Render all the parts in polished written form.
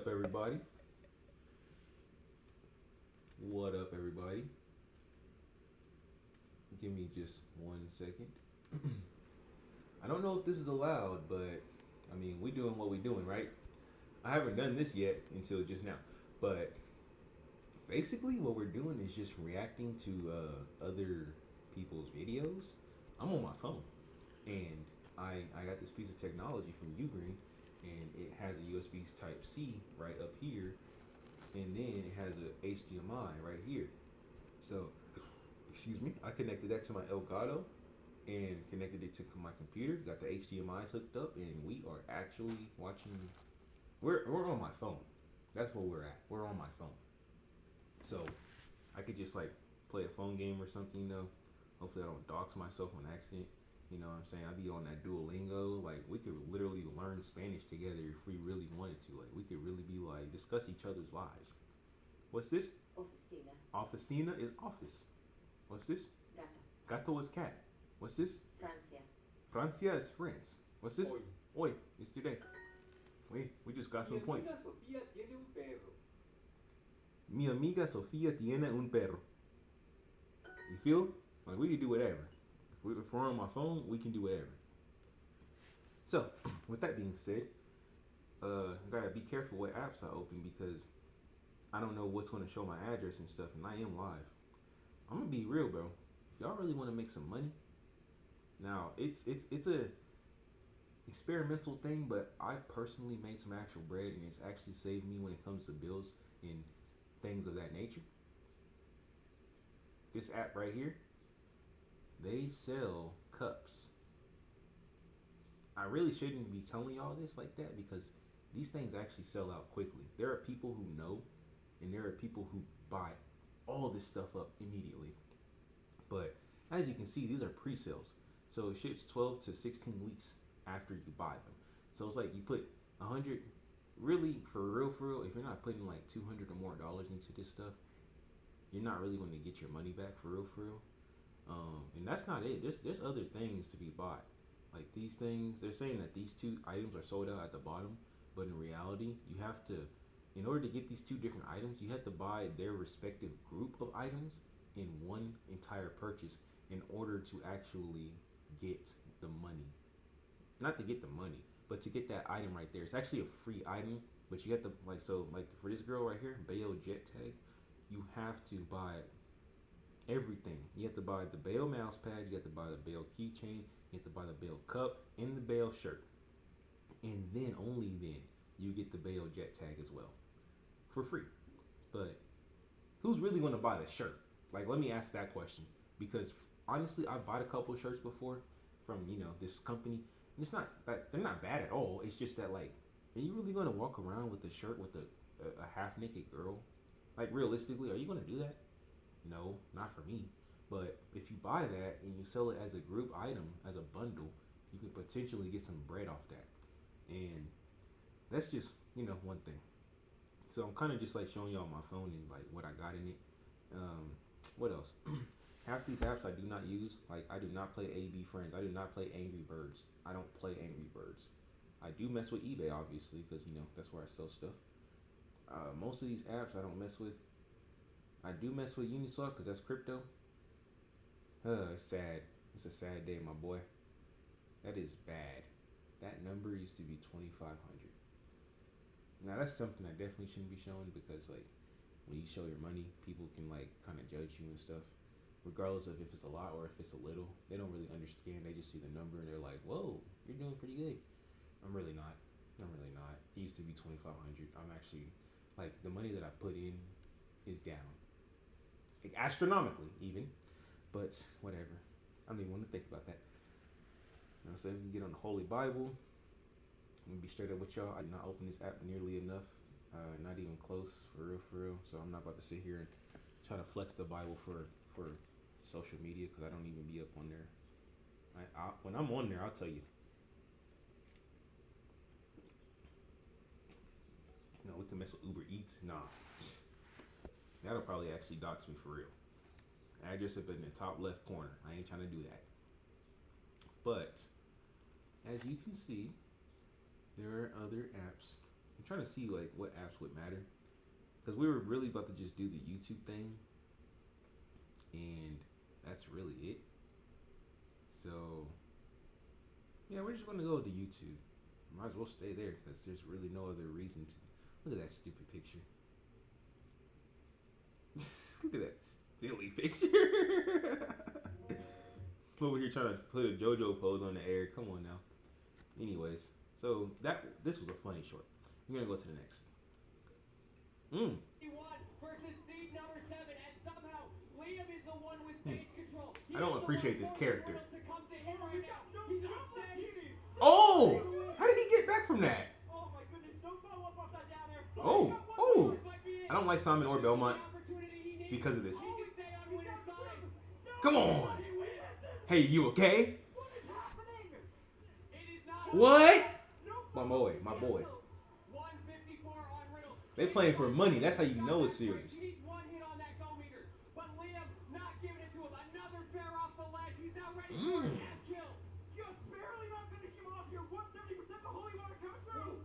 up, everybody? What up, everybody? Give me just 1 second. I don't know if this is allowed, but I mean, we doing what we doing, right? I haven't done this yet until just now, but basically, what we're doing is just reacting to other people's videos. I'm on my phone, and I got this piece of technology from Ugreen, and it has a USB Type C right up here, and then it has a HDMI right here. So, excuse me, I connected that to my Elgato and connected it to my computer. Got the HDMI's hooked up, and we are actually watching. We're on my phone. That's where we're at. We're on my phone. So I could just like play a phone game or something, Hopefully I don't dox myself on accident. You know what I'm saying? I'd be on that Duolingo. Like we could literally learn Spanish together if we really wanted to. Like we could really be like discuss each other's lives. What's this? Oficina. Officina is office. What's this? Gato. Gato is cat. What's this? Francia. Francia is France. What's this? Hoy. Oi, it's today. We just got some Mi points. amiga Sofía tiene un perro. Mi amiga Sofía tiene un perro. You feel? Like we can do whatever. If we're on my phone, we can do whatever. So, with that being said, I gotta be careful what apps I open because I don't know what's gonna show my address and stuff, and I am live. I'm gonna be real, bro. If y'all really want to make some money, now it's a experimental thing, but I've personally made some actual bread, and it's actually saved me when it comes to bills and things of that nature. This app right here, they sell cups. I really shouldn't be telling y'all this like that because these things actually sell out quickly. There are people who know, and there are people who buy all this stuff up immediately. But as you can see, these are pre-sales. So it ships 12 to 16 weeks after you buy them. So it's like you put 100, really for real, if you're not putting like 200 or more dollars into this stuff, you're not really going to get your money back for real. And that's not it. There's other things to be bought. Like these things, they're saying that these two items are sold out at the bottom, but in reality, you have to, in order to get these two different items, you have to buy their respective group of items in one entire purchase in order to actually get the money. Not to get the money, but to get that item right there. It's actually a free item, but you have to like for this girl right here, Bayo Jet Tag, you have to buy everything. You have to buy the Bayo mouse pad, you have to buy the Bayo keychain, you have to buy the Bayo cup and the Bayo shirt. And then only then you get the Bayo Jet Tag as well. For free. But who's really gonna buy the shirt? Like let me ask that question. Because honestly I've bought a couple shirts before from, this company. And it's not that they're not bad at all. It's just that like, are you really gonna walk around with a shirt with a half naked girl? Like realistically, are you gonna do that? No, not for me. But if you buy that and you sell it as a group item, as a bundle, you could potentially get some bread off that. And that's just, one thing. So I'm kind of just like showing y'all my phone and like what I got in it. What else? Half these apps I do not use. Like I do not play AB Friends. I do not play Angry Birds. I don't play Angry Birds. I do mess with eBay obviously because that's where I sell stuff. Most of these apps I don't mess with. I do mess with Uniswap because that's crypto. It's sad. It's a sad day, my boy. That is bad. That number used to be 2,500. Now that's something I definitely shouldn't be showing because like when you show your money, people can like kind of judge you and stuff. Regardless of if it's a lot or if it's a little, they don't really understand. They just see the number and they're like, "Whoa, you're doing pretty good." I'm really not. It used to be 2,500. I'm actually like the money that I put in is down, like, astronomically even. But whatever. I don't even want to think about that. So we can get on the Holy Bible. I'm gonna be straight up with y'all. I did not open this app nearly enough. Not even close, for real. So I'm not about to sit here and try to flex the Bible for social media because I don't even be up on there. When I'm on there, I'll tell you. No, we can mess with Uber Eats. Nah, that'll probably actually dox me for real. Address up in the top left corner. I ain't trying to do that. But as you can see, there are other apps I'm trying to see like what apps would matter because we were really about to just do the YouTube thing, and that's really it. So yeah, we're just gonna go to YouTube. Might as well stay there because there's really no other reason to. Look at that stupid picture. Look at that silly picture. Over here trying to put a JoJo pose on the air. Come on now. Anyways, so this was a funny short. We're gonna go to the next. Versus seed number 7, and somehow Liam is the one with stage control. I don't appreciate this character. He's on stage. Oh! How did he get back from that? Oh my goodness, don't follow up off that down there. Oh! I don't like Simon or Belmont because of this. Come on! Hey, you okay? What? My boy. They playing for money. That's how you know it's serious. He needs one hit on that go meter, but Liam not giving it to him. Another fair off the ledge. He's now ready for a half kill. Just barely not finishing him off here. 170% the holy water coming through.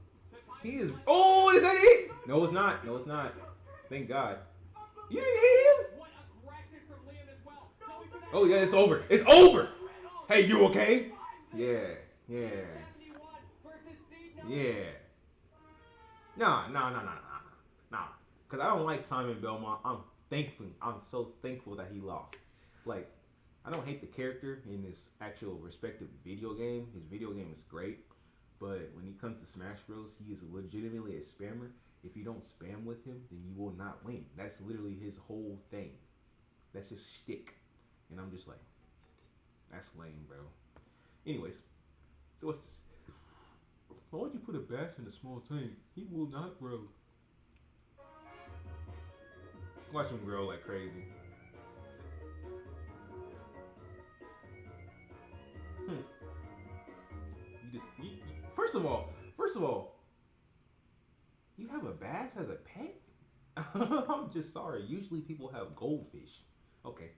He is. Oh, is that it? No, it's not. No, it's not. Thank God. You didn't hit him? What aggression from Liam as well. Oh yeah, it's over. It's over. Hey, you okay? Yeah. Nah. Because I don't like Simon Belmont. I'm so thankful that he lost. Like, I don't hate the character in this actual respective video game. His video game is great. But when it comes to Smash Bros, he is legitimately a spammer. If you don't spam with him, then you will not win. That's literally his whole thing. That's his shtick. And I'm just like, that's lame, bro. Anyways, so what's this? Why would you put a bass in a small tank? He will not grow. Watch him grow like crazy. First of all, you have a bass as a pet? I'm just sorry. Usually people have goldfish. Okay.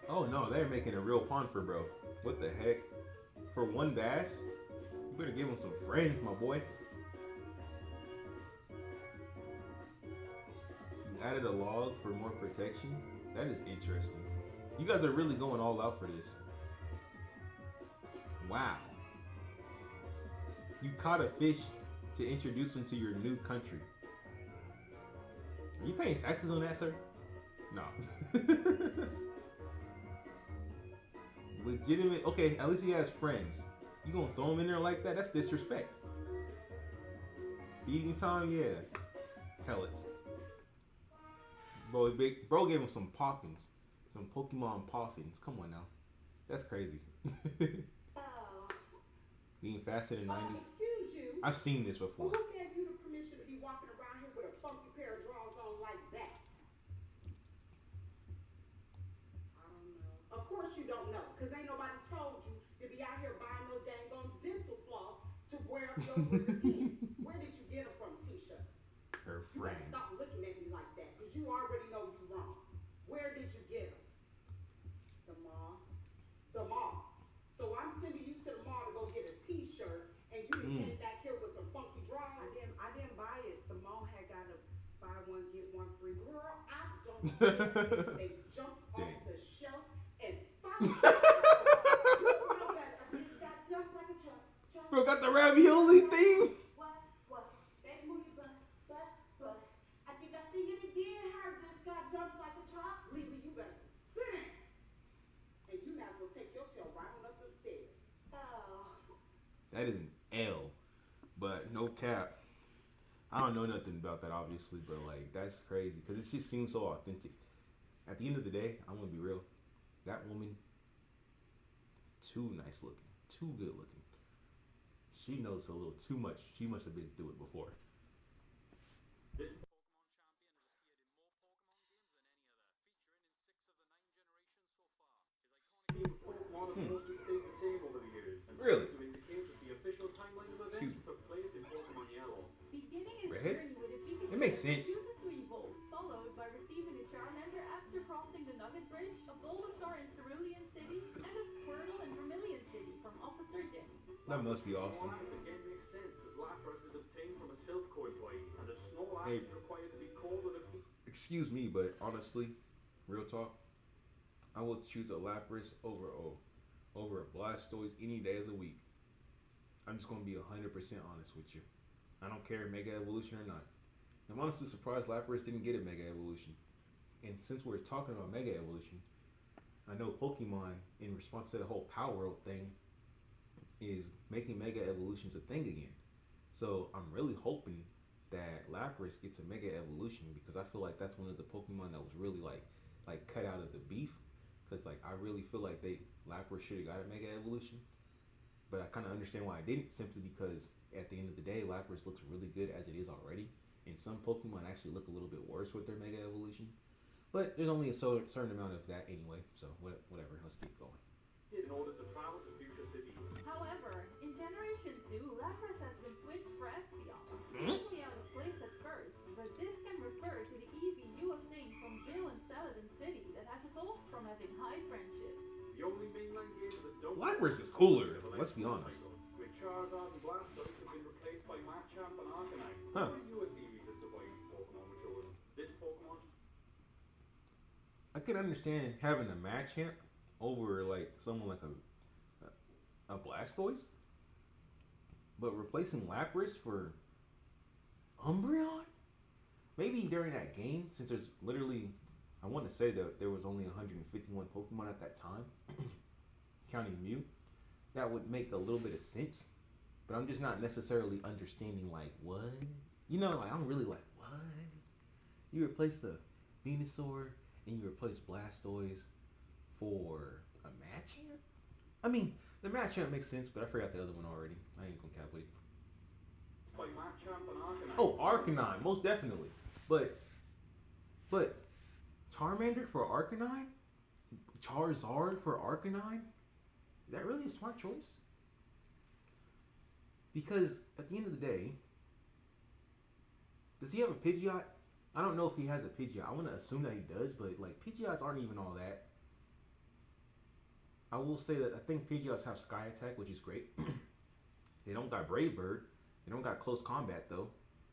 Oh no, they're making a real pond for bro. What the heck? For one bass? You better give him some friends, my boy. You added a log for more protection? That is interesting. You guys are really going all out for this. Wow. You caught a fish to introduce him to your new country. Are you paying taxes on that, sir? No. Legitimate. Okay, at least he has friends. You gonna throw him in there like that? That's disrespect. Feeding time, yeah. Pellets. Bro gave him some poppins. Some Pokemon poffins. Come on now. That's crazy. Being fast in the 90s. Excuse you. I've seen this before. Well, who gave you the permission to be walking around here with a funky pair of drawers on like that? I don't know. Of course you don't know, because ain't nobody told you to be out here buying no dang on dental floss to wear up your rear end. Where did you get them from, Tisha? Her You friend. better stop looking at me like that, because you already know you're wrong. Where did you get them? The mall. The mall. So I'm sending you to the mall to go get a t-shirt, and you came back here with some funky drawers. I didn't buy it. Simone had got to buy one, get one free. Girl, I don't care. They jumped off the shelf and found it. You know better. It's got jumps like a truck. Bro got the ravioli thing. What? Baby, move your butt. I think I see it again. Her just got jumps like a truck. Lily, you better sit down. And you might as well take your tail right on up them stairs. Oh. That is an L. But no cap. I don't know nothing about that, obviously, but like that's crazy because it just seems so authentic. At the end of the day, I'm gonna be real. That woman, too nice looking, too good looking. She knows a little too much. She must have been through it before. This Pokemon champion has appeared in more Pokemon games than any other, featuring in 6 of the 9 generations so far. His iconic theme, of course, stayed the same over the years, and Really? seems to indicate that the official timeline of events took place in Pokemon Yellow. Beginning his Redhead? journey with a Pikachu, It makes sense. chooses to evolve, followed by receiving a Charmander after crossing the Nugget Bridge, a Bulbasaur in Cerulean City, and a That must be awesome. Snorlax again makes sense, as Lapras is obtained from a Silph Koi, and a Snorlax Hey. is required to be called with a feat. Excuse me, but honestly, real talk, I will choose a Lapras over a Blastoise any day of the week. I'm just gonna be 100% honest with you. I don't care Mega Evolution or not. I'm honestly surprised Lapras didn't get a Mega Evolution. And since we're talking about Mega Evolution, I know Pokemon, in response to the whole Power World thing, is making Mega Evolutions a thing again. So I'm really hoping that Lapras gets a Mega Evolution, because I feel like that's one of the Pokemon that was really like cut out of the beef. Because like I really feel like Lapras should have got a Mega Evolution, but I kind of understand why I didn't, simply because at the end of the day, Lapras looks really good as it is already, and some Pokemon actually look a little bit worse with their Mega Evolution. But there's only a certain amount of that anyway, so whatever. Let's keep going. In order to travel to Fuchsia City. However, in Generation 2, Lapras has been switched for Espeon, seemingly out of place at first, but this can refer to the Eevee you obtained from Bill and Saladin City that has evolved from having high friendship. The only mainline games that don't. Lapras is cooler, let's be honest. With Charizard and Blastoise have been replaced by Machamp and Arcanine. Huh. What are your theories as to why these Pokemon were chosen? This Pokemon. I can understand having a Machamp over like someone like a Blastoise, but replacing Lapras for Umbreon? Maybe during that game, since there's literally, I want to say that there was only 151 Pokemon at that time, counting Mew, that would make a little bit of sense. But I'm just not necessarily understanding like what, like I'm really like what? You replace the Venusaur and you replace Blastoise for a Machamp? I mean, the Machamp makes sense, but I forgot the other one already. I ain't gonna cap with it. It's by Machamp and Arcanine. Oh, Arcanine, most definitely. But Charmander for Arcanine? Charizard for Arcanine? Is that really a smart choice? Because at the end of the day, does he have a Pidgeot? I don't know if he has a Pidgeot. I want to assume that he does, but like Pidgeots aren't even all that. I will say that I think Pidgeots have Sky Attack, which is great. They don't got Brave Bird. They don't got Close Combat though.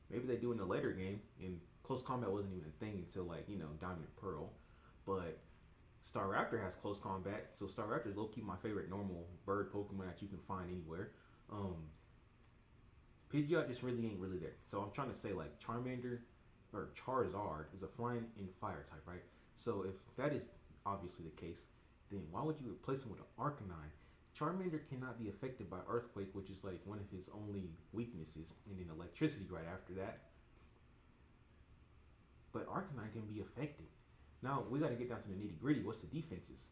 Maybe they do in the later game. And Close Combat wasn't even a thing until like Diamond and Pearl. But Staraptor has Close Combat, so Staraptor is low-key my favorite normal bird Pokemon that you can find anywhere. Pidgeot just really ain't really there. So I'm trying to say like Charmander or Charizard is a flying and fire type, right? So if that is obviously the case, then why would you replace him with an Arcanine? Charmander cannot be affected by Earthquake, which is like one of his only weaknesses, and then Electricity right after that. But Arcanine can be affected. Now we got to get down to the nitty gritty. What's the defenses?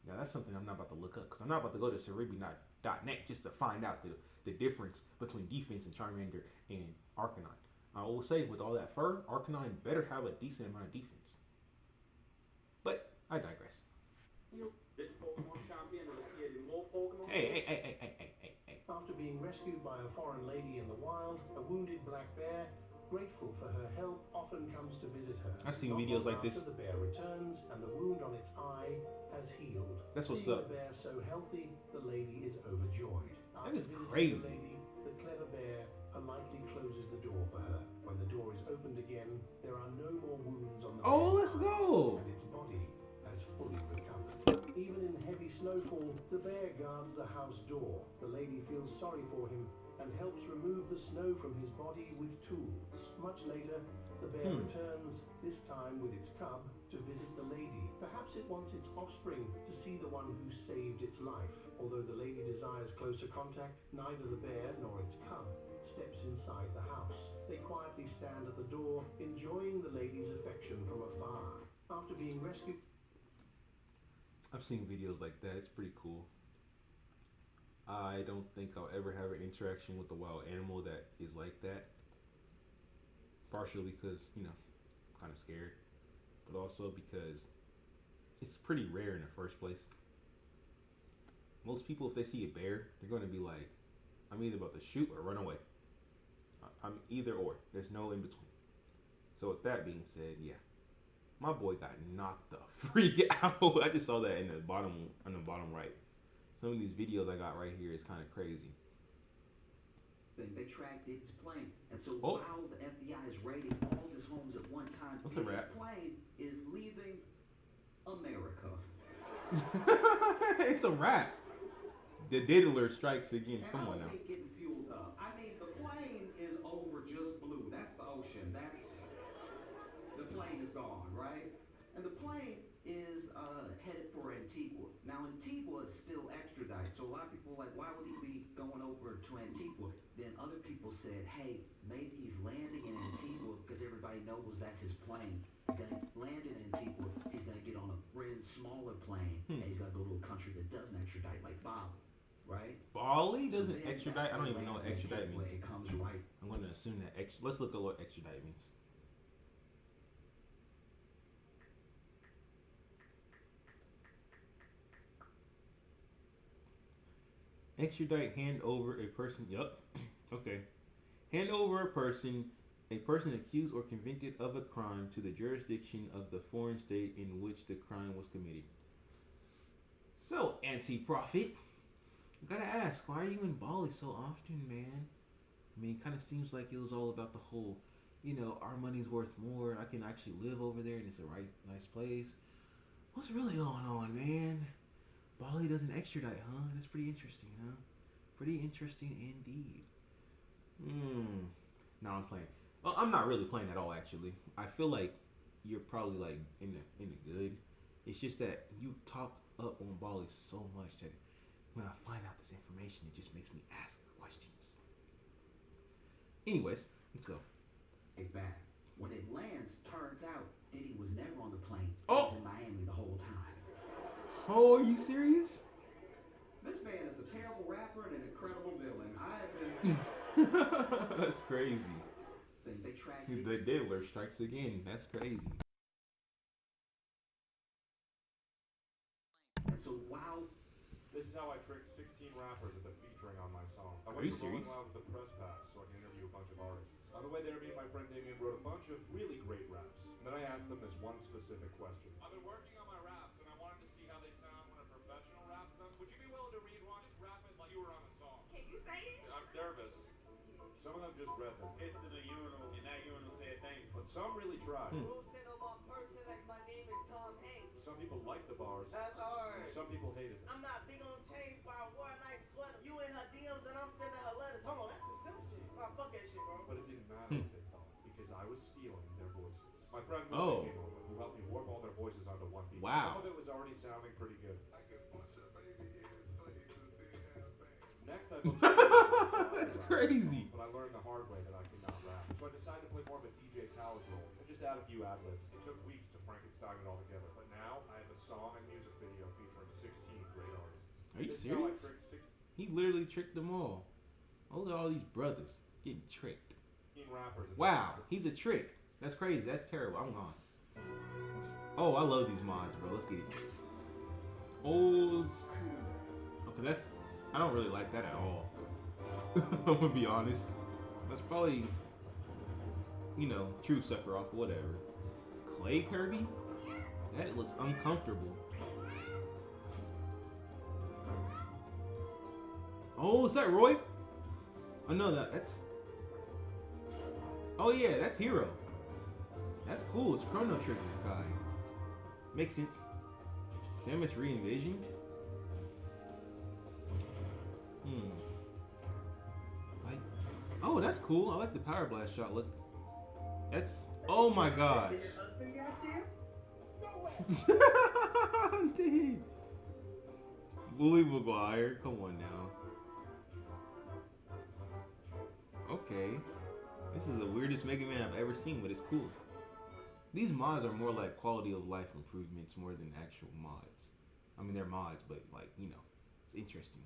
Now that's something I'm not about to look up, because I'm not about to go to Cerebi.net just to find out the difference between defense and Charmander and Arcanine. I will say, with all that fur, Arcanine better have a decent amount of defense. But I digress. This Pokemon champion has appeared in more Pokemon. Hey. After being rescued by a foreign lady in the wild, a wounded black bear, grateful for her help, often comes to visit her. I've seen Not videos long like this. after the bear returns and the wound on its eye has healed. That's what's Seeing up. the bear so healthy, the lady is overjoyed. That After is visiting crazy. the lady, the clever bear politely closes the door for her. When the door is opened again, there are no more wounds on the Oh, bear's let's eyes, go. and its body has fully recovered. Even in heavy snowfall, the bear guards the house door. The lady feels sorry for him and helps remove the snow from his body with tools. Much later, the bear returns, this time with its cub, to visit the lady. Perhaps it wants its offspring to see the one who saved its life. Although the lady desires closer contact, neither the bear nor its cub steps inside the house. They quietly stand at the door, enjoying the lady's affection from afar. After being rescued... I've seen videos like that. It's pretty cool. I don't think I'll ever have an interaction with a wild animal that is like that. Partially because, kind of scared. But also because it's pretty rare in the first place. Most people, if they see a bear, they're going to be like, I'm either about to shoot or run away. I'm either or. There's no in between. So with that being said, yeah. My boy got knocked the freak out. I just saw that on the bottom right. Some of these videos I got right here is kind of crazy. They tracked Diddy's plane, and so Oh. while the FBI is raiding all these homes at one time, What's a Diddy's rap? plane is leaving America. It's a wrap. The diddler strikes again. And Come I on don't now. hate getting fueled up. I mean, the plane is over just blue. That's the ocean. The plane is gone, right? And the plane is headed for Antigua. Now, Antigua is still extradited, so a lot of people are like, why would he be going over to Antigua? Then other people said, hey, maybe he's landing in Antigua because everybody knows that's his plane. He's going to land in Antigua. He's going to get on a brand smaller plane, and he's going to go to a country that doesn't extradite, like Bali, right? Bali So doesn't then extradite? I don't even know what lands in extradite Antigua, means. It comes right. I'm going to assume that let's look at what extradite means. Extradite, hand over a person. Yup. Okay. Hand over a person accused or convicted of a crime to the jurisdiction of the foreign state in which the crime was committed. So, anti-prophet, I gotta ask, why are you in Bali so often, man? I mean, it kind of seems like it was all about the whole, our money's worth more. I can actually live over there, and it's a nice place. What's really going on, man? Bali doesn't extradite, huh? That's pretty interesting, huh? Pretty interesting indeed. No, I'm playing. Well, I'm not really playing at all, actually. I feel like you're probably like in the good. It's just that you talk up on Bali so much that when I find out this information, it just makes me ask questions. Anyways, let's go. Back. When it lands, turns out Diddy was never on the plane. Oh! He was in Miami the whole time. Oh, are you serious? This man is a terrible rapper and an incredible villain. I have been. That's crazy. They tracked The Diddy's diddler strikes again. That's crazy. And so while This is how I tricked 16 rappers into featuring on my song. I Are went you to Rolling serious? Loud with a press pass so I can interview a bunch of artists. On the way there, me and my friend Damien wrote a bunch of really great raps. And then I asked them this one specific question. I've been working on my raps and I wanted to see how they sound when a professional raps them. Would you be willing to read one? Just rap it like you were on a song. Can you say it? I'm nervous. Some of them just read them. It's to the urinal, and that urinal said thanks. But some really tried. We'll send on my person like my name is Tom Hanks. Some people liked the bars. That's hard. And some people hated them. I'm not big on chains, but I wore a nice sweater. You in her DMs and I'm sending her letters. Hold on, that's some simple shit. Nah, fuck that shit, bro. But it didn't matter what they thought, because I was stealing their voices. My friend Lucy Oh. came over, who helped me warp all their voices onto one beat. Wow. Some of it was already sounding pretty good. Next, I booked That's crazy. But I learned the hard way that I could not rap. So I decided to play more of a DJ Khaled role and just add a few ad-libs. It took weeks to Frankenstein it all together, but now I have a song and music video featuring 16 great artists. Are you This is how I serious? tricked 16 He literally tricked them all. Look at all these brothers getting tricked. rappers. into Wow, featuring. he's a trick. That's crazy. That's terrible. I'm gone. Oh, I love these mods, bro. Let's get it. Oh, okay, that's. I don't really like that at all. I'm gonna be honest. That's probably, true sucker off, whatever. Clay Kirby? That looks uncomfortable. Oh, is that Roy? Oh no, that's. Oh yeah, that's Hero. That's cool. It's Chrono Trigger guy. Makes sense. Samus re-envisioned. Oh, that's cool. I like the Power Blast shot. Look. That's. Oh my gosh. Did your husband give it to you? No way. I'm dead. Willie McGuire. Come on now. Okay. This is the weirdest Mega Man I've ever seen, but it's cool. These mods are more like quality of life improvements more than actual mods. I mean, they're mods, but it's interesting.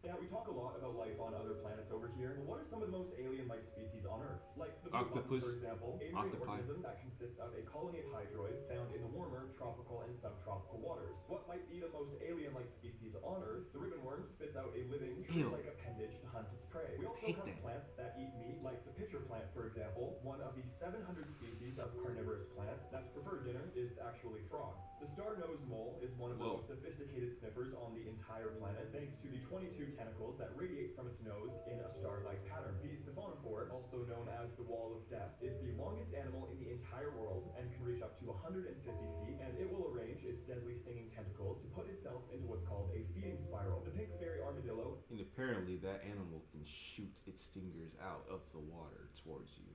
Yeah, we talk a lot about life on other planets over here, but what are some of the most alien-like species on Earth? Like the blue button, for example, a marine organism that consists of a colony of hydroids found in the warmer tropical and subtropical waters. What might be the most alien-like species on Earth? The ribbon worm spits out a living tree-like appendage to hunt its prey. We also have plants that eat meat, like the pitcher plant, for example. One of the 700 species of carnivorous plants that's preferred dinner is actually frogs. The star-nosed mole is one of the most sophisticated sniffers on the entire planet, thanks to the 22 tentacles that radiate from its nose in a star-like pattern. The siphonophore, also known as the wall of death, is the longest animal in the entire world and can reach up to 150 feet, and it will arrange its deadly stinging tentacles to put itself into what's called a feeding spiral. The pink fairy armadillo, and apparently that animal can shoot its stingers out of the water towards you.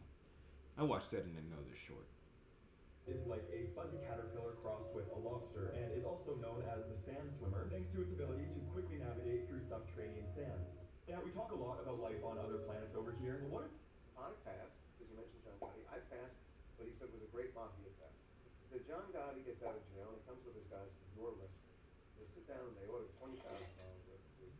I watched that in another short. Is like a fuzzy caterpillar crossed with a lobster and is also known as the sand swimmer, thanks to its ability to quickly navigate through subterranean sands. Yeah, we talk a lot about life on other planets over here. What if I passed, because you mentioned John Gotti, I passed what he said was a great mafia test. He said John Gotti gets out of jail and he comes with his guys to your restaurant. They sit down and they order $20,000 worth of food.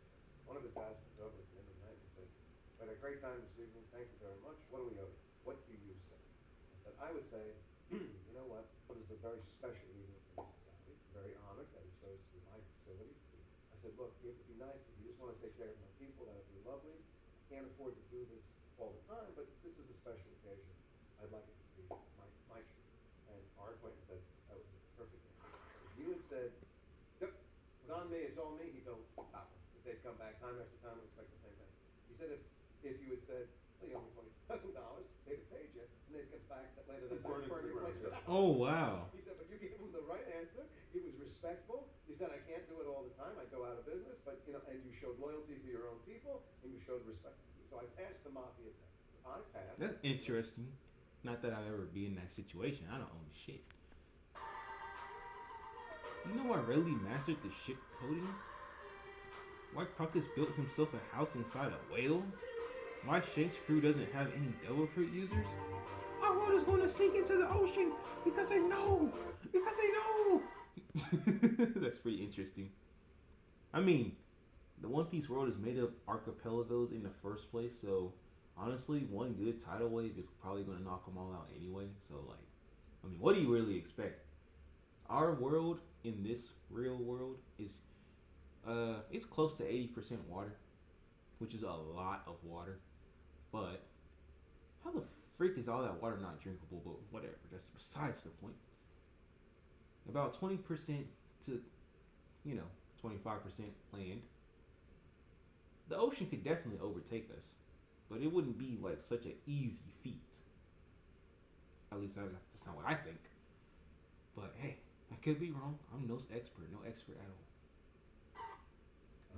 One of his guys comes over at the end of the night and says, "We had a great time this evening, thank you very much. What do we owe you? What do you say?" I said, "I would say, you know what? This is a very special evening for Mr. Gotti. Very honored that he chose to my facility. I said, look, it would be nice if you just want to take care of my people. That would be lovely. I can't afford to do this all the time, but this is a special occasion. I'd like it to be my treat." And our acquaintance said, that was the perfect answer. If you had said, "Yep, it's on me, it's all me," he'd go, "Pop." They'd come back time after time and expect the same thing. He said, if you had said, "Well, you owe me $20,000, they'd have paid you," and they'd come back later that night and burn your place down. Oh, wow. He said, but you gave him the right answer. It was respectful. He said, "I can't do it all the time. I go out of business, but and you showed loyalty to your own people, and you showed respect." So I passed the mafia test. I passed. That's interesting. Not that I'll ever be in that situation. I don't own shit. You know what really mastered the ship coding? Why Crocus built himself a house inside a whale? Why Shank's crew doesn't have any devil fruit users? Our world is going to sink into the ocean because they know! Because they know! That's pretty interesting. I mean, the One Piece world is made of archipelagos in the first place, so honestly, one good tidal wave is probably going to knock them all out anyway. So, like, I mean, what do you really expect? Our world in this real world is, it's close to 80% water, which is a lot of water. But how the freak is all that water not drinkable? But whatever, that's besides the point. About 20% to, 25% land. The ocean could definitely overtake us, but it wouldn't be like such an easy feat. At least that's not what I think. But hey, I could be wrong. I'm no expert at all.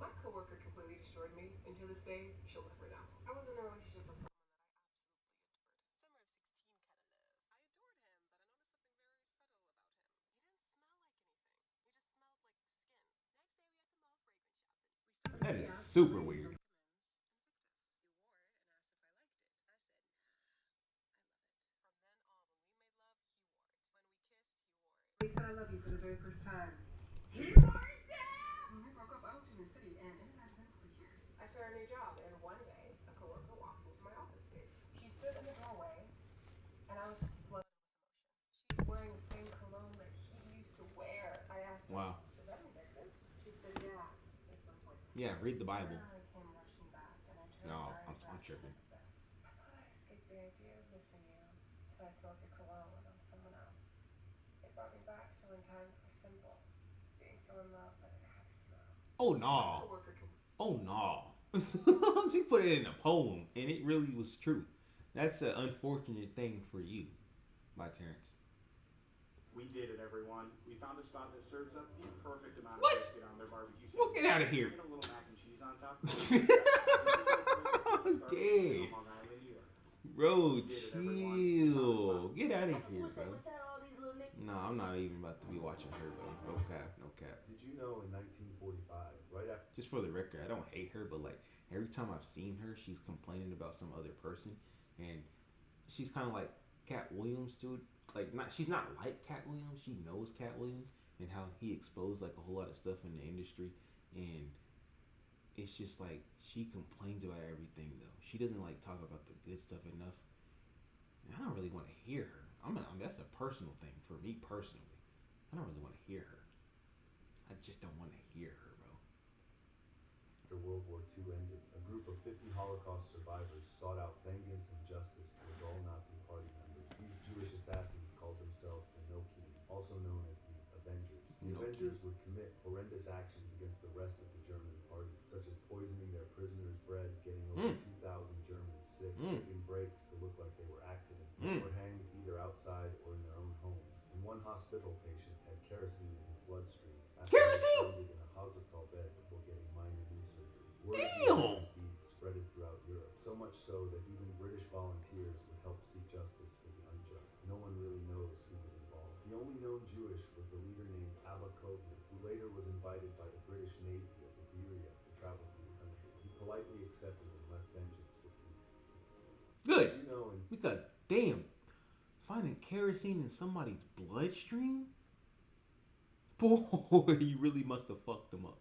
My coworker completely destroyed me, and to this day, she'll never know. I was in a relationship with someone that I absolutely adored. Summer of 16 kind of love. I adored him, but I noticed something very subtle about him. He didn't smell like anything. He just smelled like skin. Next day, we at the mall, fragrance shopping. That is super weird. He said, "I love you" for the very first time. He wore it down! When we broke up, I moved to a new city, and it had been for years. I started a new job, and one day, a coworker walks into my office space. She stood in the doorway, and I was just flooded with emotion. She's wearing the same cologne that he used to wear. I asked her, "Is that ridiculous?" She said, "Yeah, it's my boyfriend." Yeah, read the Bible. I came rushing back, and I turned No, our I'm interaction tripping. into this. I thought I escaped the idea of missing you, until I smelled your cologne on someone else. It brought me back to when times were simple, being so in love that it had a smell. Oh no. Oh no. She put it in a poem, and it really was true. That's an unfortunate thing for you, by Terrence. We did it, everyone. We found a spot that serves up the perfect amount of biscuit on their barbecue. Well, get out of here. And a little mac and cheese on top. Dang. Bro, chill. Get out of here, bro. No, I'm not even about to be watching her, bro. No cap, no cap. Did you know in 1945, right after... Just for the record, I don't hate her, but like every time I've seen her, she's complaining about some other person, and she's kind of like Cat Williams, dude. Like, she's not like Cat Williams. She knows Cat Williams and how he exposed like a whole lot of stuff in the industry, and it's just like she complains about everything though. She doesn't like talk about the good stuff enough. And I don't really want to hear her. I mean, that's a personal thing for me personally. I don't really want to hear her. I just don't want to hear her, bro. After World War II ended, a group of 50 Holocaust survivors sought out vengeance and justice towards all Nazi party members. These Jewish assassins called themselves the Noki, also known as the Avengers. The Avengers would commit horrendous actions against the rest of the German party, such as poisoning their prisoners' bread, getting over 2,000 Germans sick, skipping breaks to look like they were accidents, or hanged either outside or in their own homes. And one hospital patient had kerosene in his bloodstream after he was found in a hospital bed before getting minor knee surgery. Word of these deeds spread throughout Europe, so much so that even British volunteers would help seek justice for the unjust. No one really knows who was involved. The only known Jewish was the leader named Abba Kogan, who later was invited by the British Navy at Liberia to travel through the country. He politely accepted and left vengeance for peace. Good. Because, damn, finding kerosene in somebody's bloodstream? Boy, you really must have fucked them up.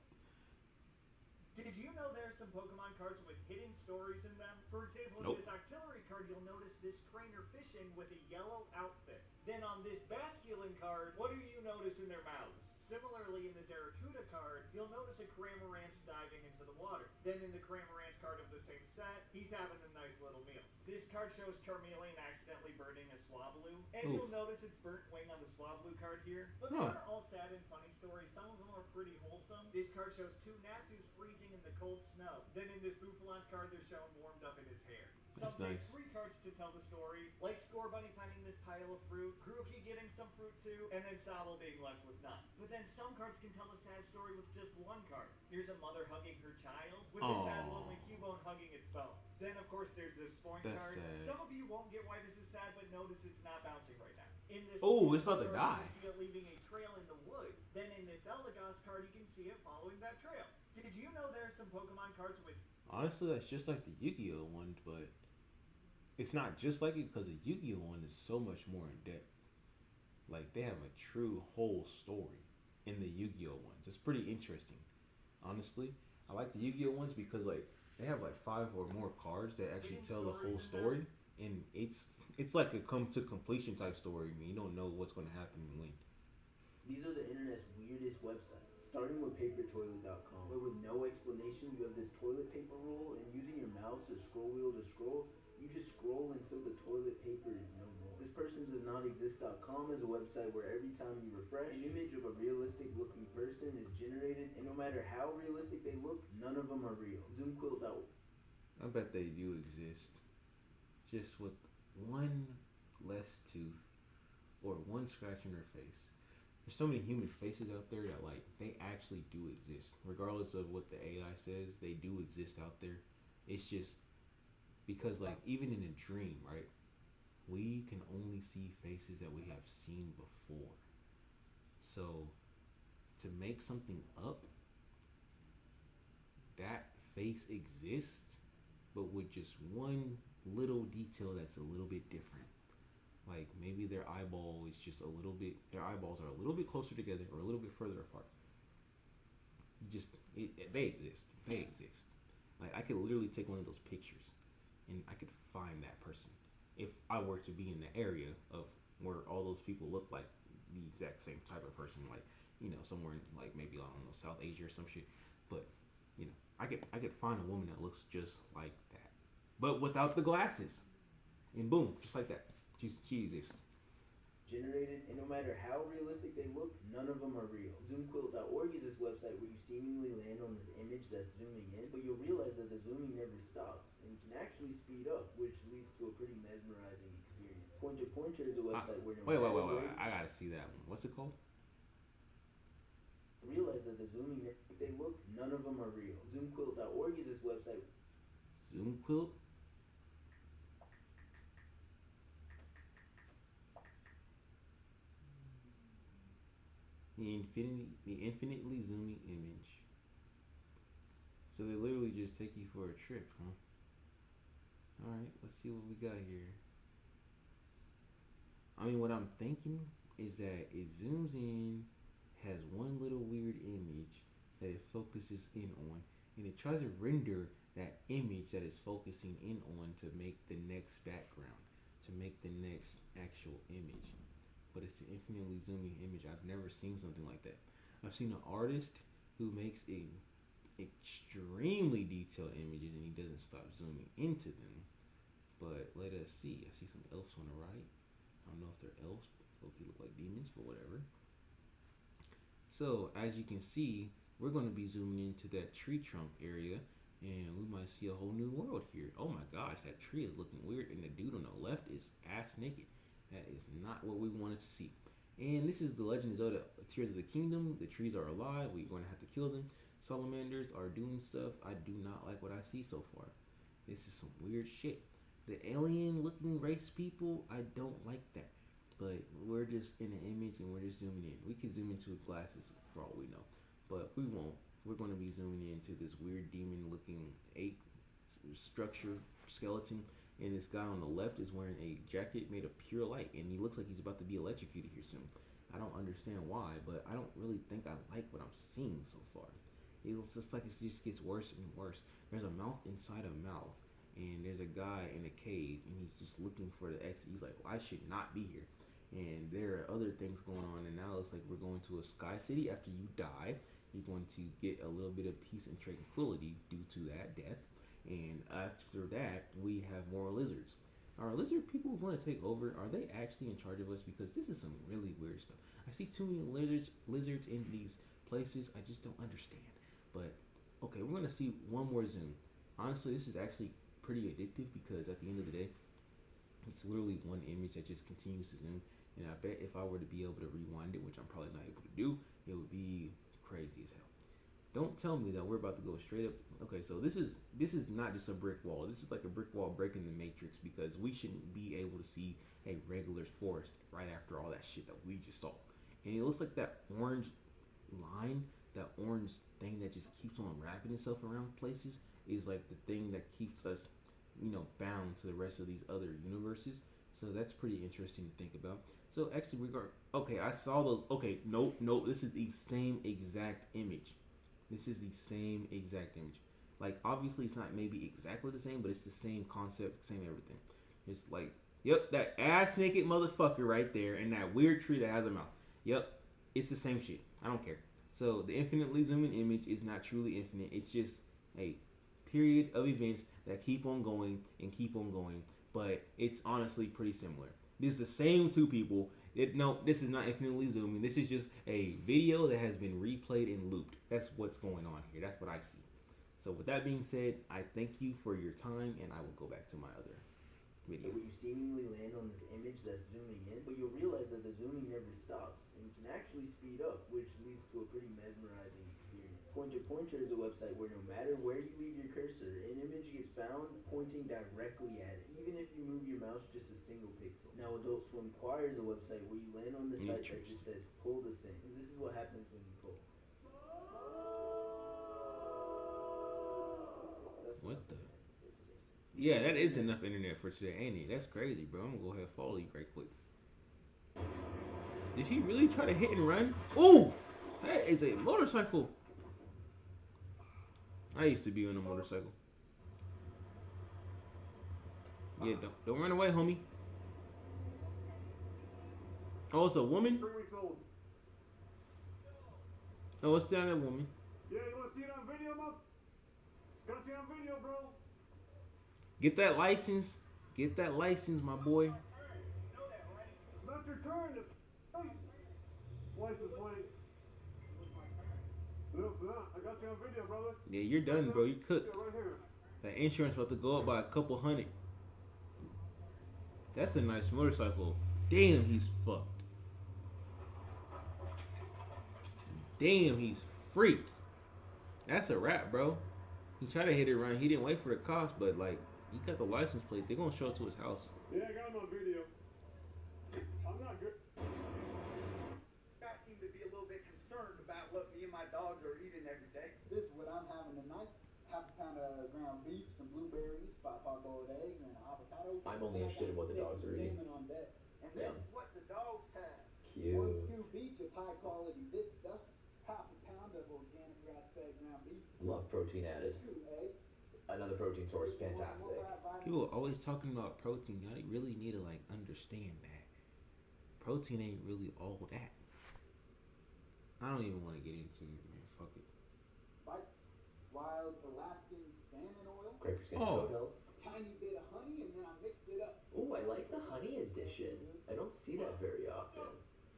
Did you know there are some Pokemon cards with hidden stories in them? For example, in this Octillery card, you'll notice this trainer fishing with a yellow outfit. Then on this Basculin card, what do you notice in their mouths? Similarly, in this Aracuda card, you'll notice a Cramorant diving into the water. Then in the Cramorant card of the same set, he's having a nice little meal. This card shows Charmeleon accidentally burning a Swablu, and you'll notice its burnt wing on the Swablu card here. But they aren't all sad and funny stories. Some of them are pretty wholesome. This card shows two Natsus freezing in the cold snow. Then in this Bouffalante card, they're shown warmed up in his hair. Some take 3 cards to tell the story, like Scorbunny finding this pile of fruit, Grookey getting some fruit too, and then Sobble being left with none. But then some cards can tell a sad story with just 1 card. Here's a mother hugging her child, with a sad lonely Cubone hugging its bone. Then of course there's this Spoink card. Sad. Some of you won't get why this is sad, but notice it's not bouncing right now. In this it's about to die. You see it leaving a trail in the woods. Then in this Eldegoss card, you can see it following that trail. Did you know there are some Pokemon cards with... Honestly, that's just like the Yu-Gi-Oh one, but it's not just like it because the Yu-Gi-Oh one is so much more in depth. Like, they have a true whole story in the Yu-Gi-Oh ones. It's pretty interesting. Honestly, I like the Yu-Gi-Oh ones because, like, they have like 5 or more cards that actually tell the whole story, and it's like a come to completion type story. I mean, you don't know what's going to happen when. These are the internet's weirdest websites, starting with papertoilet.com, where with no explanation you have this toilet paper roll, and using your mouse or scroll wheel to scroll, you just scroll until the toilet paper is no more. This person does not exist.com is a website where every time you refresh, an image of a realistic looking person is generated, and no matter how realistic they look, none of them are real. Zoomquilt.org. I bet they do exist. Just with one less tooth or one scratch in their face. There's so many human faces out there that, like, they actually do exist. Regardless of what the AI says, they do exist out there. It's just because, like, even in a dream, right, we can only see faces that we have seen before. So to make something up, that face exists, but with just one little detail that's a little bit different. Like, maybe their eyeball is just a little bit, their eyeballs are a little bit closer together or a little bit further apart. They exist. They exist. Like, I could literally take one of those pictures and I could find that person if I were to be in the area of where all those people look like the exact same type of person, like, you know, somewhere in, like, maybe, I don't know, South Asia or some shit. But, you know, I could find a woman that looks just like that, but without the glasses, and boom, just like that, she exists. Generated, and no matter how realistic they look, none of them are real. Zoomquilt.org is this website where you seemingly land on this image that's zooming in, but you'll realize that the zooming never stops, and you can actually speed up, which leads to a pretty mesmerizing experience. Pointer is a website where wait, I gotta see that one. What's it called? Realize that the zooming they look, none of them are real. Zoomquilt.org is this website. Zoomquilt? The infinitely zooming image. So they literally just take you for a trip, huh? Alright, let's see what we got here. I mean, what I'm thinking is that it zooms in, has one little weird image that it focuses in on, and it tries to render that image that it's focusing in on to make the next background, to make the next actual image. But it's an infinitely zooming image. I've never seen something like that. I've seen an artist who makes a extremely detailed images and he doesn't stop zooming into them. But let us see. I see some elves on the right. I don't know if they're elves. They look like demons, but whatever. So as you can see, we're going to be zooming into that tree trunk area, and we might see a whole new world here. Oh my gosh, that tree is looking weird, and the dude on the left is ass naked. That is not what we wanted to see. And this is the Legend of Zelda Tears of the Kingdom. The trees are alive. We're going to have to kill them. Salamanders are doing stuff. I do not like what I see so far. This is some weird shit. The alien looking race people, I don't like that. But we're just in an image and we're just zooming in. We could zoom into glasses for all we know. But we won't. We're going to be zooming into this weird demon looking ape structure skeleton. And this guy on the left is wearing a jacket made of pure light. And he looks like he's about to be electrocuted here soon. I don't understand why, but I don't really think I like what I'm seeing so far. It looks just like it just gets worse and worse. There's a mouth inside a mouth. And there's a guy in a cave. And he's just looking for the exit. He's like, well, I should not be here. And there are other things going on. And now it's like we're going to a sky city. After you die, you're going to get a little bit of peace and tranquility due to that death. And after that, we have more lizards. Are lizard people going to take over? Are they actually in charge of us? Because this is some really weird stuff. I see too many lizards in these places. I just don't understand. But, okay, we're going to see one more zoom. Honestly, this is actually pretty addictive because at the end of the day, it's literally one image that just continues to zoom. And I bet if I were to be able to rewind it, which I'm probably not able to do, it would be crazy as hell. Don't tell me that we're about to go straight up. Okay, so this is not just a brick wall. This is like a brick wall breaking the matrix because we shouldn't be able to see a regular forest right after all that shit that we just saw. And it looks like that orange line, that orange thing that just keeps on wrapping itself around places is like the thing that keeps us, bound to the rest of these other universes. So that's pretty interesting to think about. So actually, okay, I saw those. Okay, nope, this is the same exact image. This is the same exact image. Like, obviously, it's not maybe exactly the same, but it's the same concept, same everything. It's like, yep, that ass naked motherfucker right there, and that weird tree that has a mouth. Yep, it's the same shit. I don't care. So the infinitely zooming image is not truly infinite. It's just a period of events that keep on going and keep on going. But it's honestly pretty similar. This is the same two people. No, this is not infinitely zooming. This is just a video that has been replayed and looped. That's what's going on here. That's what I see. So with that being said, I thank you for your time, and I will go back to my other video. You seemingly land on this image that's zooming in, but you'll realize that the zooming never stops, and you can actually speed up, which leads to a pretty mesmerizing experience. Pointer is a website where no matter where you leave your cursor, an image gets found pointing directly at it, even if you move your mouse just a single pixel. Now, Adult Swim Choir is a website where you land on the site that just says pull this in, and this is what happens when you pull. What the? Yeah, that is enough internet for today, ain't it? That's crazy, bro. I'm gonna go ahead and follow you right quick. Did he really try to hit and run? Ooh, that is a motorcycle. I used to be on a motorcycle. Yeah, don't run away, homie. Oh, it's a woman? 3 weeks old. Oh, it's that woman. Yeah, you wanna see it on video, Mom? Got you on video, bro. Get that license. Get that license, my boy. It's not your turn. License plate. No, it's not. I got you on video, brother. Yeah, you're done, bro. You cooked. Right here. That insurance about to go up by a couple hundred. That's a nice motorcycle. Damn, he's fucked. Damn, he's freaked. That's a wrap, bro. He tried to hit it around. He didn't wait for the cops, but like, he got the license plate. They're gonna show it to his house. Yeah, I got him on video. I'm not good. I seem to be a little bit concerned about what me and my dogs are eating every day. This is what I'm having tonight. Half a pound of ground beef, some blueberries, 5 hard-boiled eggs, and an avocado. I'm only interested in what the dogs are eating. On deck. And this is what the dogs have. Cute. 1 scoop each of high-quality this stuff, half a pound of of organic grass-fed ground beef. Love protein added. 2 eggs. Another protein source, fantastic. People are always talking about protein. Y'all really need to like understand that protein ain't really all that. I don't even want to get into it, man. Fuck it. Bites. Wild Alaskan salmon oil. Great for skin and coat health. Tiny bit of honey, and then I mix it up. Ooh, I like the honey addition. I don't see that very often.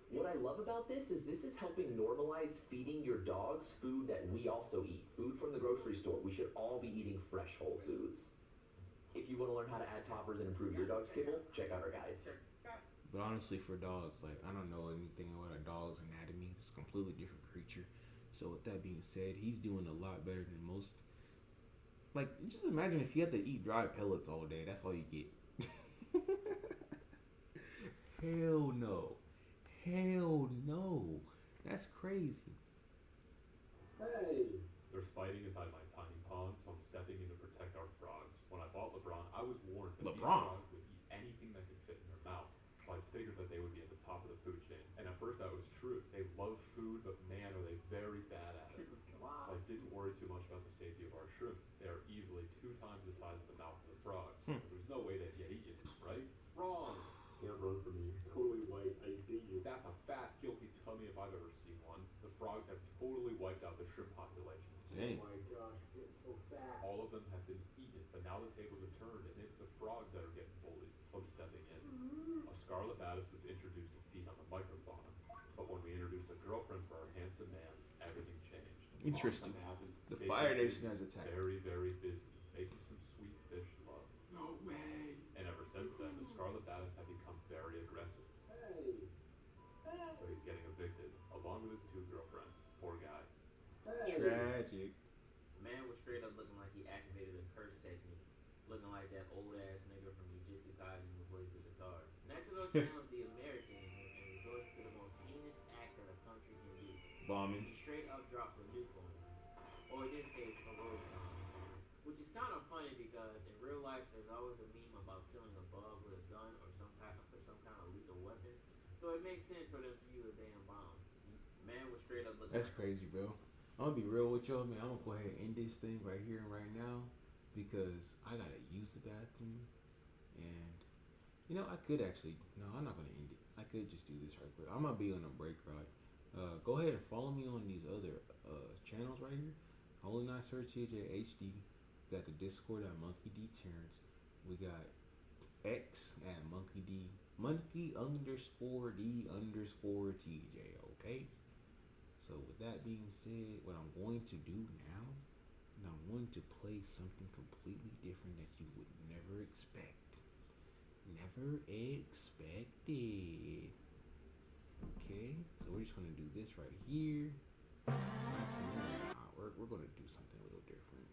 What I love about this is helping normalize feeding your dogs food that we also eat. Food from the grocery store. We should all be eating fresh whole foods. If you want to learn how to add toppers and improve your dog's kibble, check out our guides. But honestly, for dogs, like, I don't know anything about a dog's anatomy. It's a completely different creature. So with that being said, he's doing a lot better than most. Like, just imagine if you had to eat dry pellets all day. That's all you get. Hell no. Hell no. That's crazy. Hey! There's fighting inside my tiny pond, so I'm stepping in to protect our frogs. When I bought LeBron, I was warned that these frogs would eat anything that could fit in their mouth. So I figured that they would be at the top of the food chain. And at first that was true. They love food, but man, are they very bad at it. So I didn't worry too much about the safety of our shrimp. They are easily 2 times the size of the mouth of the frogs. So there's no way they'd get eaten, right? Wrong! Can't run from me. You're totally white. I see you. That's a fat, guilty tummy if I've ever seen one. The frogs have totally wiped out the shrimp population. Dang. Oh my gosh, you're getting so fat. All of them have been eaten, but now the tables have turned, and it's the frogs that are getting bullied. So I'm stepping in. A scarlet baddis was introduced to feed on the microfauna, but when we introduced a girlfriend for our handsome man, everything changed. Interesting. Awesome The Fire Nation has attacked. Very, very busy, making some sweet fish love. No way. And ever since then, the scarlet baddis have become very aggressive. Hey. So he's getting evicted, along with his 2 girlfriends. Poor guy. Hey. Tragic. The man was straight up looking like he activated a curse technique. Looking like that old ass nigga from Jujutsu Kaisen who plays the guitar. Necro channels the American and resorts to the most heinous act that a country can do. Bombing. He straight up drops a nuke on him. Or in this case, a road bomb. Which is kind of funny because in real life there's always a meme about killing a bug with a gun or some kind of lethal weapon. So it makes sense for them to use a damn bomb. Man was straight up looking. That's crazy, bro. I'm gonna be real with y'all, man. I'm gonna go ahead and end this thing right here and right now because I gotta use the bathroom. And you know, I could actually I'm not gonna end it. I could just do this right quick. I'm gonna be on a break ride. Go ahead and follow me on these other channels right here. Holy Night Search TJ HD. We got the Discord at Monkey D Terrence. We got X at Monkey _D_TJ. Okay. So with that being said, what I'm going to do now, and I'm going to play something completely different that you would never expect. Never expected. Okay, so we're just gonna do this right here. Actually, we're gonna do something a little different.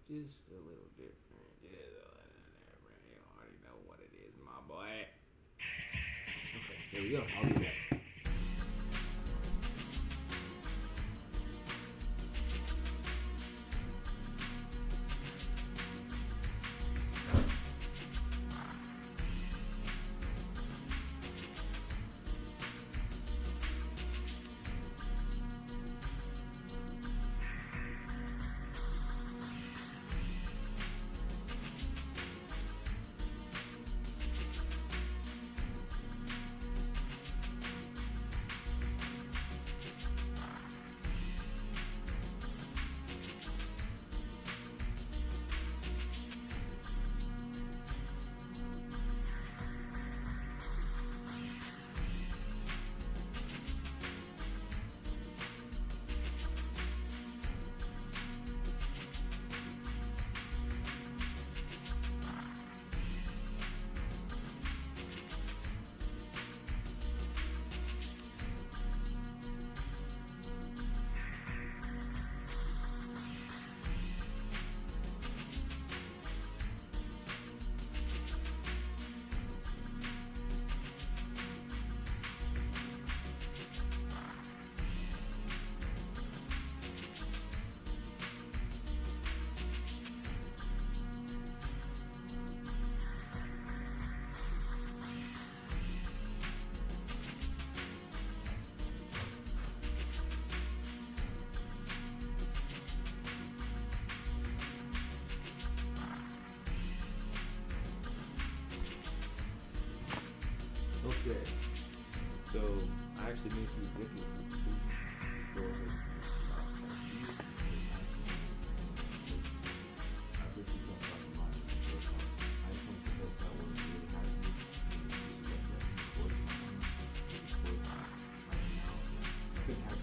Just a little different. Just a little different. You already know what it is, my boy. Okay, there we go. I'll do that. Yeah. So I actually made some ridiculous decisions. Go ahead and stop that. I literally don't talk about it. I just want to test out what it really has to do. I couldn't have